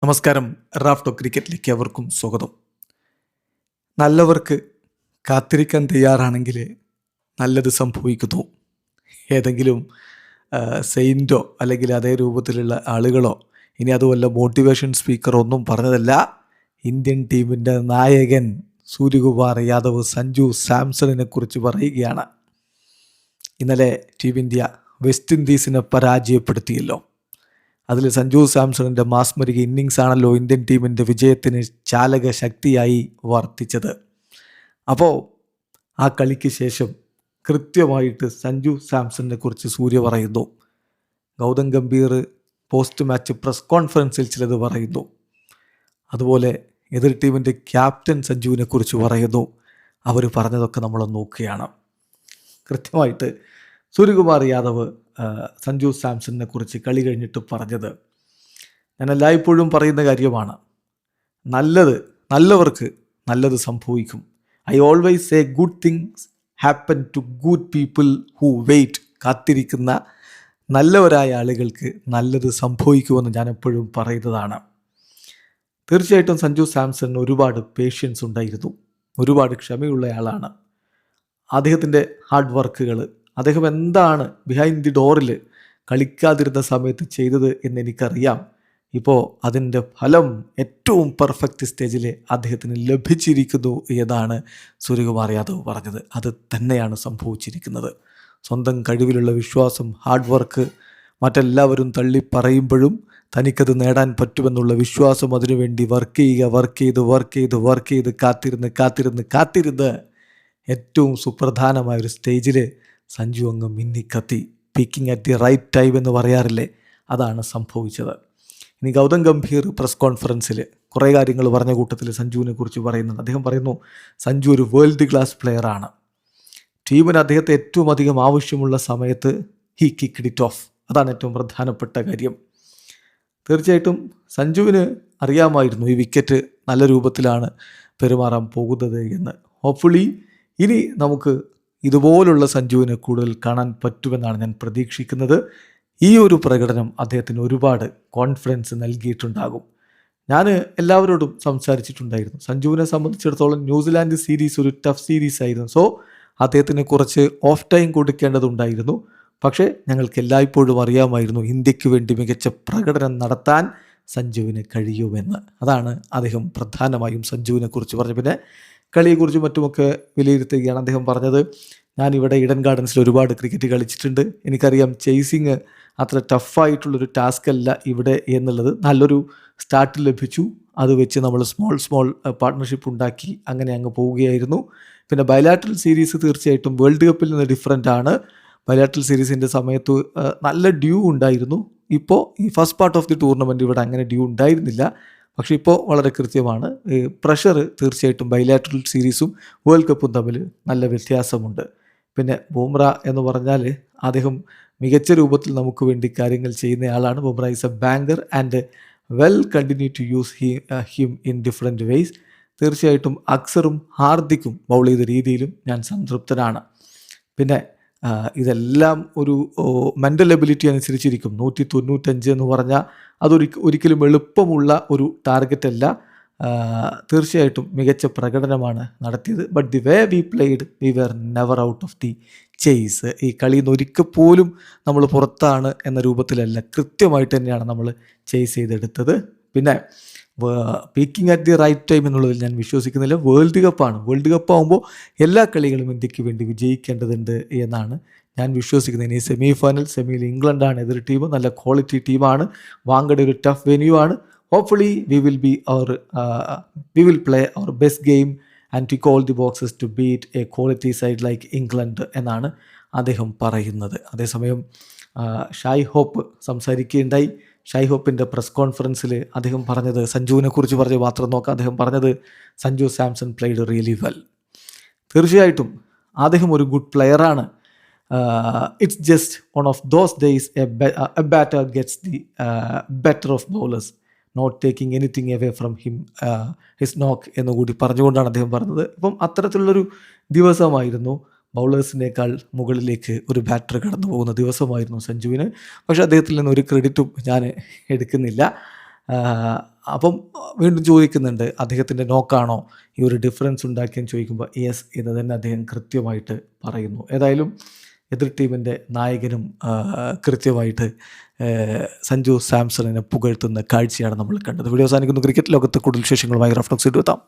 നമസ്കാരം. റാഫ്റ്റോ ക്രിക്കറ്റിലേക്ക് അവർക്കും സ്വാഗതം. നല്ലവർക്ക് കാത്തിരിക്കാൻ തയ്യാറാണെങ്കിൽ നല്ലത് സംഭവിക്കുന്നു. ഏതെങ്കിലും സെയിൻറ്റോ അല്ലെങ്കിൽ അതേ രൂപത്തിലുള്ള ആളുകളോ ഇനി അതുമല്ല മോട്ടിവേഷൻ സ്പീക്കറോ ഒന്നും പറഞ്ഞതല്ല. ഇന്ത്യൻ ടീമിൻ്റെ നായകൻ സൂര്യകുമാർ യാദവ് സഞ്ജു സാംസണിനെ കുറിച്ച് പറയുകയാണ്. ഇന്നലെ ടീം ഇന്ത്യ വെസ്റ്റ് ഇൻഡീസിനെ പരാജയപ്പെടുത്തിയല്ലോ. അതിൽ സഞ്ജു സാംസണിൻ്റെ മാസ്മരിക ഇന്നിങ്സ് ആണല്ലോ ഇന്ത്യൻ ടീമിൻ്റെ വിജയത്തിന് ചാലക ശക്തിയായി വർത്തിച്ചത്. അപ്പോൾ ആ കളിക്ക് ശേഷം കൃത്യമായിട്ട് സഞ്ജു സാംസണിനെ കുറിച്ച് സൂര്യ പറയുന്നു. Gautam Gambhir post match press കോൺഫറൻസിൽ ചിലത് പറയുന്നു. അതുപോലെ എതിർ ടീമിൻ്റെ ക്യാപ്റ്റൻ സഞ്ജുവിനെ കുറിച്ച് പറയുന്നു. അവർ പറഞ്ഞതൊക്കെ നമ്മൾ നോക്കുകയാണ്. കൃത്യമായിട്ട് സൂര്യകുമാർ യാദവ് സഞ്ജു സാംസണിനെ കുറിച്ച് കളി കഴിഞ്ഞിട്ട് പറഞ്ഞത് ഞാൻ എല്ലായ്പ്പോഴും പറയുന്ന കാര്യമാണ്. നല്ലവർക്ക് നല്ലത് സംഭവിക്കും. I always say good things happen to good people who wait. കാത്തിരിക്കുന്ന നല്ലവരായ ആളുകൾക്ക് നല്ലത് സംഭവിക്കുമെന്ന് ഞാൻ എപ്പോഴും പറയുന്നതാണ്. തീർച്ചയായിട്ടും സഞ്ജു സാംസണിന് ഒരുപാട് പേഷ്യൻസ് ഉണ്ടായിരുന്നു. ഒരുപാട് ക്ഷമയുള്ളയാളാണ്. അദ്ദേഹത്തിൻ്റെ ഹാർഡ് വർക്കുകൾ, അദ്ദേഹം എന്താണ് ബിഹൈൻഡ് ദി ഡോറിൽ കളിക്കാതിരുന്ന സമയത്ത് ചെയ്തത് എന്നെനിക്കറിയാം. ഇപ്പോൾ അതിൻ്റെ ഫലം ഏറ്റവും പെർഫെക്റ്റ് സ്റ്റേജിൽ അദ്ദേഹത്തിന് ലഭിച്ചിരിക്കുന്നു എന്നാണ് സൂര്യകുമാർ യാദവ് പറഞ്ഞത്. അത് തന്നെയാണ് സംഭവിച്ചിരിക്കുന്നത്. സ്വന്തം കഴിവിലുള്ള വിശ്വാസം, ഹാർഡ് വർക്ക് മറ്റെല്ലാവരും തള്ളി പറയുമ്പോഴും തനിക്കത് നേടാൻ പറ്റുമെന്നുള്ള വിശ്വാസം, അതിനുവേണ്ടി വർക്ക് ചെയ്ത് കാത്തിരുന്ന് ഏറ്റവും സുപ്രധാനമായൊരു സ്റ്റേജിൽ സഞ്ജു അങ്ങ് മിന്നിക്കത്തി. Peaking at the right time എന്ന് പറയാറില്ലേ, അതാണ് സംഭവിച്ചത്. ഇനി ഗൗതം ഗംഭീർ പ്രസ് കോൺഫറൻസിൽ കുറേ കാര്യങ്ങൾ പറഞ്ഞ കൂട്ടത്തിൽ സഞ്ജുവിനെ കുറിച്ച് പറയുന്നുണ്ട്. അദ്ദേഹം പറയുന്നു സഞ്ജു ഒരു വേൾഡ് ക്ലാസ് പ്ലെയറാണ്. ടീമിന് അദ്ദേഹത്തെ ഏറ്റവും അധികം ആവശ്യമുള്ള സമയത്ത് ഹി കിക്ക്ഡ് ഇറ്റ് ഓഫ്. അതാണ് ഏറ്റവും പ്രധാനപ്പെട്ട കാര്യം. തീർച്ചയായിട്ടും സഞ്ജുവിന് അറിയാമായിരുന്നു ഈ വിക്കറ്റ് നല്ല രൂപത്തിലാണ് പെരുമാറാൻ പോകുന്നത് എന്ന്. ഹോപ്പ്ഫുള്ളി ഇനി നമുക്ക് ഇതുപോലുള്ള സഞ്ജുവിനെ കൂടുതൽ കാണാൻ പറ്റുമെന്നാണ് ഞാൻ പ്രതീക്ഷിക്കുന്നത്. ഈ ഒരു പ്രകടനം അദ്ദേഹത്തിന് ഒരുപാട് കോൺഫിഡൻസ് നൽകിയിട്ടുണ്ടാകും. ഞാൻ എല്ലാവരോടും സംസാരിച്ചിട്ടുണ്ടായിരുന്നു. സഞ്ജുവിനെ സംബന്ധിച്ചിടത്തോളം ന്യൂസിലാൻഡ് സീരീസ് ഒരു ടഫ് സീരീസ് ആയിരുന്നു. സോ അദ്ദേഹത്തിന് കുറച്ച് ഓഫ് ടൈം കൊടുക്കേണ്ടതുണ്ടായിരുന്നു. പക്ഷേ ഞങ്ങൾക്ക് എല്ലായ്പ്പോഴും അറിയാമായിരുന്നു ഇന്ത്യക്ക് വേണ്ടി മികച്ച പ്രകടനം നടത്താൻ സഞ്ജുവിന് കഴിയുമെന്ന്. അതാണ് അദ്ദേഹം പ്രധാനമായും സഞ്ജുവിനെ കുറിച്ച് പറഞ്ഞു. പിന്നെ കളിയെക്കുറിച്ചും മറ്റുമൊക്കെ വിലയിരുത്തുകയാണ്. അദ്ദേഹം പറഞ്ഞത്, ഞാനിവിടെ ഈഡൻ ഗാർഡൻസിൽ ഒരുപാട് ക്രിക്കറ്റ് കളിച്ചിട്ടുണ്ട്. എനിക്കറിയാം ചേസിങ് അത്ര ടഫായിട്ടുള്ളൊരു ടാസ്ക് അല്ല ഇവിടെ എന്നുള്ളത്. നല്ലൊരു സ്റ്റാർട്ട് ലഭിച്ചു. അത് വെച്ച് നമ്മൾ സ്മോൾ പാർട്ട്ണർഷിപ്പ് ഉണ്ടാക്കി അങ്ങനെ അങ്ങ് പോവുകയായിരുന്നു. പിന്നെ ബയലാട്രൽ സീരീസ് തീർച്ചയായിട്ടും വേൾഡ് കപ്പിൽ നിന്ന് ഡിഫറൻ്റ് ആണ്. ബയലാട്രൽ സീരീസിൻ്റെ സമയത്ത് നല്ല ഡ്യൂ ഉണ്ടായിരുന്നു. ഇപ്പോൾ ഈ first part of the tournament ഇവിടെ അങ്ങനെ ഡ്യൂ ഉണ്ടായിരുന്നില്ല. പക്ഷേ ഇപ്പോൾ വളരെ കൃത്യമാണ്. പ്രഷർ തീർച്ചയായിട്ടും ബൈലാറ്ററൽ സീരീസും വേൾഡ് കപ്പും തമ്മിൽ നല്ല വ്യത്യാസമുണ്ട്. പിന്നെ ബുംറ എന്ന് പറഞ്ഞാൽ അദ്ദേഹം മികച്ച രൂപത്തിൽ നമുക്ക് വേണ്ടി കാര്യങ്ങൾ ചെയ്യുന്നയാളാണ്. Bumrah is a banker and we'll continue to use him in different ways. തീർച്ചയായിട്ടും അക്സറും ഹാർദിക്കും ബൗൾ ചെയ്ത രീതിയിലും ഞാൻ സംതൃപ്തനാണ്. പിന്നെ ഇതെല്ലാം ഒരു മെൻ്റൽ എബിലിറ്റി അനുസരിച്ചിരിക്കും. 195 എന്ന് പറഞ്ഞാൽ ഒരിക്കലും എളുപ്പമുള്ള ഒരു ടാർഗറ്റ് അല്ല. തീർച്ചയായിട്ടും മികച്ച പ്രകടനമാണ് നടത്തിയത്. But the way we played we were never out of the chase. ഈ കളിയിൽ നിന്ന് ഒരിക്കൽ പോലും നമ്മൾ പുറത്താണ് എന്ന രൂപത്തിലല്ല, കൃത്യമായിട്ട് തന്നെയാണ് നമ്മൾ ചേസ് ചെയ്തെടുത്തത്. പിന്നെ peaking at the right time എന്നുള്ളതിൽ ഞാൻ വിശ്വസിക്കുന്നില്ല. വേൾഡ് കപ്പാണ്. വേൾഡ് കപ്പ് ആകുമ്പോൾ എല്ലാ കളികളും ഇന്ത്യക്ക് വേണ്ടി വിജയിക്കേണ്ടതുണ്ട് എന്നാണ് ഞാൻ വിശ്വസിക്കുന്നത്. ഇനി സെമിയിൽ ഇംഗ്ലണ്ടാണ് എതിർ ടീം. നല്ല ക്വാളിറ്റി ടീമാണ്. വാങ്കഡ ഒരു ടഫ് വെന്യൂ ആണ്. Hopefully we will play our best game and tick all the boxes to beat a quality side like England എന്നാണ് അദ്ദേഹം പറയുന്നത്. അതേസമയം ഷായ് ഹോപ്പ് സംസാരിക്കുകയുണ്ടായി. ഷായ് ഹോപ്പിൻ്റെ പ്രസ് കോൺഫറൻസിൽ അദ്ദേഹം പറഞ്ഞത്, സഞ്ജുവിനെ കുറിച്ച് പറഞ്ഞ് മാത്രം നോക്കാം. അദ്ദേഹം പറഞ്ഞത് Sanju Samson played really well. തീർച്ചയായിട്ടും അദ്ദേഹം ഒരു ഗുഡ് പ്ലെയറാണ്. It's just one of those days a batter gets the better of bowlers not taking anything away from him his knock എന്നുകൂടി പറഞ്ഞുകൊണ്ടാണ് അദ്ദേഹം പറഞ്ഞത്. ഇപ്പം അത്തരത്തിലുള്ളൊരു ദിവസമായിരുന്നു. ബൗളേഴ്സിനേക്കാൾ മുകളിലേക്ക് ഒരു ബാറ്റർ കടന്നു പോകുന്ന ദിവസമായിരുന്നു സഞ്ജുവിന്. പക്ഷേ അദ്ദേഹത്തിൽ നിന്ന് ഒരു ക്രെഡിറ്റും ഞാൻ എടുക്കുന്നില്ല. അപ്പം വീണ്ടും ചോദിക്കുന്നുണ്ട്, അദ്ദേഹത്തിൻ്റെ നോക്കാണോ ഈ ഒരു ഡിഫറൻസ് ഉണ്ടാക്കിയെന്ന് ചോദിക്കുമ്പോൾ യെസ് എന്ന് തന്നെ അദ്ദേഹം കൃത്യമായിട്ട് പറയുന്നു. ഏതായാലും എതിർ ടീമിൻ്റെ നായകനും കൃത്യമായിട്ട് സഞ്ജു സാംസണിനെ പുകഴ്ത്തുന്ന കാഴ്ചയാണ് നമ്മൾ കണ്ടത്. വീഡിയോ അവസാനിക്കുന്നു. ക്രിക്കറ്റ് ലോകത്ത് കൂടുതൽ വിശേഷങ്ങളുമായി റഫ്ലക്സ് എത്താം.